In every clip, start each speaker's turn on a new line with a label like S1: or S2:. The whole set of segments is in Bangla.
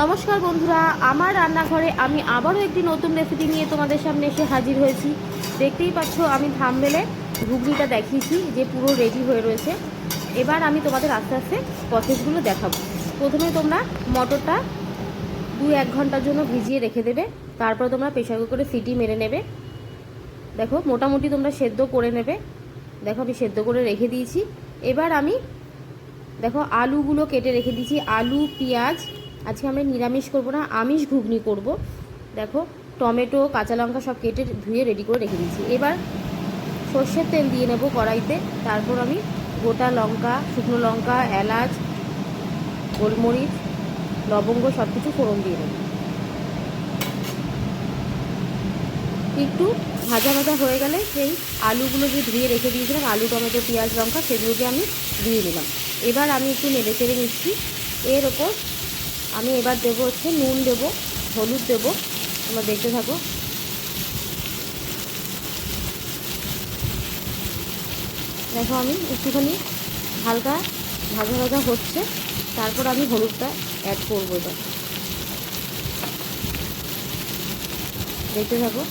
S1: নমস্কার বন্ধুরা, আমার রান্নাঘরে আমি আবারও একটি নতুন রেসিপি নিয়ে তোমাদের সামনে এসে হাজির হয়েছি। দেখতেই পাচ্ছ আমি থাম্বনেলে ঘুগনিটা দেখিয়েছি যে পুরো রেডি হয়ে রয়েছে। এবার আমি তোমাদের আস্তে আস্তে প্রসেসগুলো দেখাবো। প্রথমে তোমরা মটরটা 2-1 ঘন্টার জন্য ভিজিয়ে রেখে দেবে। তারপর তোমরা প্রেসার কুকারে সিটি মেরে নেবে। দেখো মোটামুটি তোমরা সেদ্ধ করে নেবে। দেখো আমি সেদ্ধ করে রেখে দিয়েছি। এবার আমি দেখো আলুগুলো কেটে রেখে দিয়েছি। আলু, পেঁয়াজ, আজকে আমরা নিরামিষ করব না, আমিষ ঘুগনি করব। দেখো টমেটো, কাঁচা লঙ্কা সব কেটে ধুয়ে রেডি করে রেখে দিয়েছি। এবার সর্ষের তেল দিয়ে নেব কড়াইতে। তারপর আমি গোটা লঙ্কা, শুকনো লঙ্কা, এলাচ, গোলমরিচ, লবঙ্গ সব কিছু ফোড়ন দিয়ে নেব। একটু ভাজা ভাজা হয়ে গেলে সেই আলুগুলো যে ধুয়ে রেখে দিয়েছিলাম, আলু, টমেটো, পেঁয়াজ, লঙ্কা, সেগুলোকে আমি দিয়ে নিলাম। এবার আমি একটু নেড়ে চেড়ে নিচ্ছি। এর ওপর আমি এবার দেবো হচ্ছে নুন দেবো, হলুদ দেবো। তোমরা দেখতে থাকো। দেখো আমি একটুখানি হালকা ভাজা ভাজা হচ্ছে, তারপর আমি হলুদটা অ্যাড করবো। এবার দেখতে থাকো।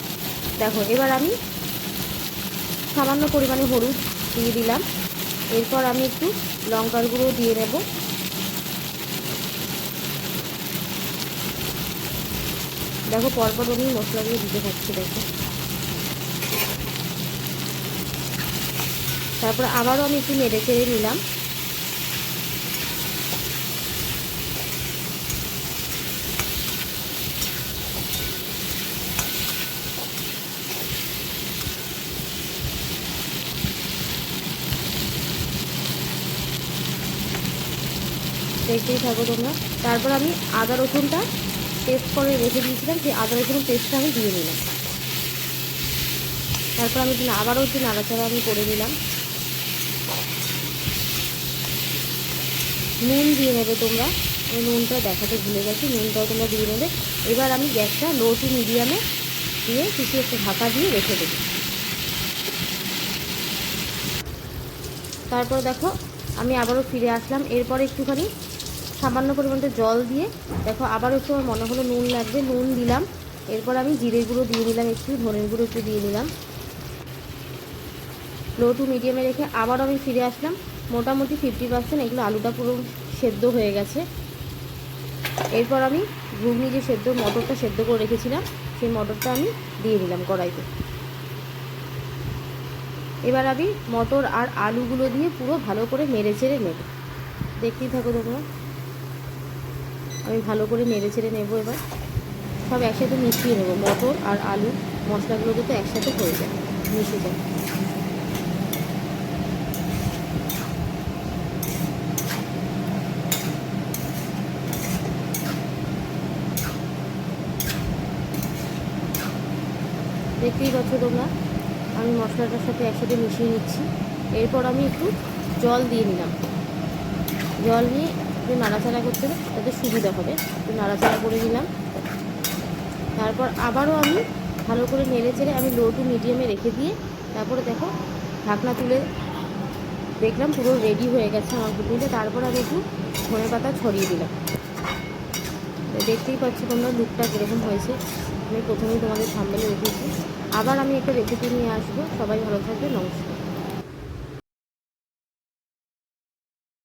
S1: দেখো এবার আমি সামান্য পরিমাণে হলুদ দিয়ে দিলাম। এরপর আমি একটু লঙ্কার গুঁড়ো দিয়ে নেব। দেখো পরপর আমি মশলাগুলো দিতে থাকছি। দেখো তারপর আবারও আমি একটু নেড়ে চেড়ে নিলাম। দেখতেই থাকো তোমরা। তারপর আমি আদা রসুনটা পেস্ট করে রেখে দিয়েছিলাম, সেই আদা রসুন পেস্টটা আমি দিয়ে নিলাম। তারপর আমি আবারও একটু নাড়াচাড়া আমি করে নিলাম। নুন দিয়ে নেবে তোমরা, আমি নুনটা দেখাতে ভুলে গেছি, নুনটাও তোমরা দিয়ে নেবে। এবার আমি গ্যাসটা লো টু মিডিয়ামে দিয়ে কিছু একটু ঢাকা দিয়ে রেখে দেবো। তারপর দেখো আমি আবারও ফিরে আসলাম। এরপর একটুখানি সামান্য পরিমাণে জল দিয়ে দেখো আবারও একটু আমার মনে হলো নুন লাগবে, নুন দিলাম। এরপর আমি জিরে গুঁড়ো দিয়ে নিলাম, একটু ধনের গুঁড়ো একটু দিয়ে নিলাম। লো টু মিডিয়ামে রেখে আবার আমি ফিরে আসলাম। মোটামুটি 50% এগুলো আলুটা পুরো সেদ্ধ হয়ে গেছে। এরপর আমি ঘুগনি যে মটরটা সেদ্ধ করে রেখেছিলাম, সেই মটরটা আমি দিয়ে দিলাম কড়াইতে। এবার আমি মটর আর আলুগুলো দিয়ে পুরো ভালো করে নেড়ে চেড়ে নেব। দেখতেই থাকো তোমরা, আমি ভালো করে নেড়ে চেড়ে নেবো। এবার সব একসাথে মিশিয়ে নেবো, মটর আর আলু মশলাগুলো যাতে একসাথে হয়ে যায়, মিশে যায়। দেখতেই পাচ্ছ তোমরা, আমি মশলাটার সাথে একসাথে মিশিয়ে নিচ্ছি। এরপর আমি একটু জল দিয়ে নিলাম। জল নিয়ে একটু নাড়াচাড়া করতে হবে, তাতে সুবিধা হবে। একটু নাড়াচাড়া করে নিলাম। তারপর আবারও আমি ভালো করে নেড়ে চেড়ে আমি লো টু মিডিয়ামে রেখে দিয়ে তারপরে দেখো ঢাকনা তুলে দেখলাম পুরো রেডি হয়ে গেছে আমার ঘুগনিটা। তারপর আমি একটু ধনেপাতা ছড়িয়ে দিলাম। দেখতেই পাচ্ছি তোমরা লুকটা কীরকম হয়েছে। আমি প্রথমেই তোমাদের সামনে রেখেছি। আবার আমি একটা রেসিপি নিয়ে আসবো। সবাই ভালো থাকবে, নমস্কার।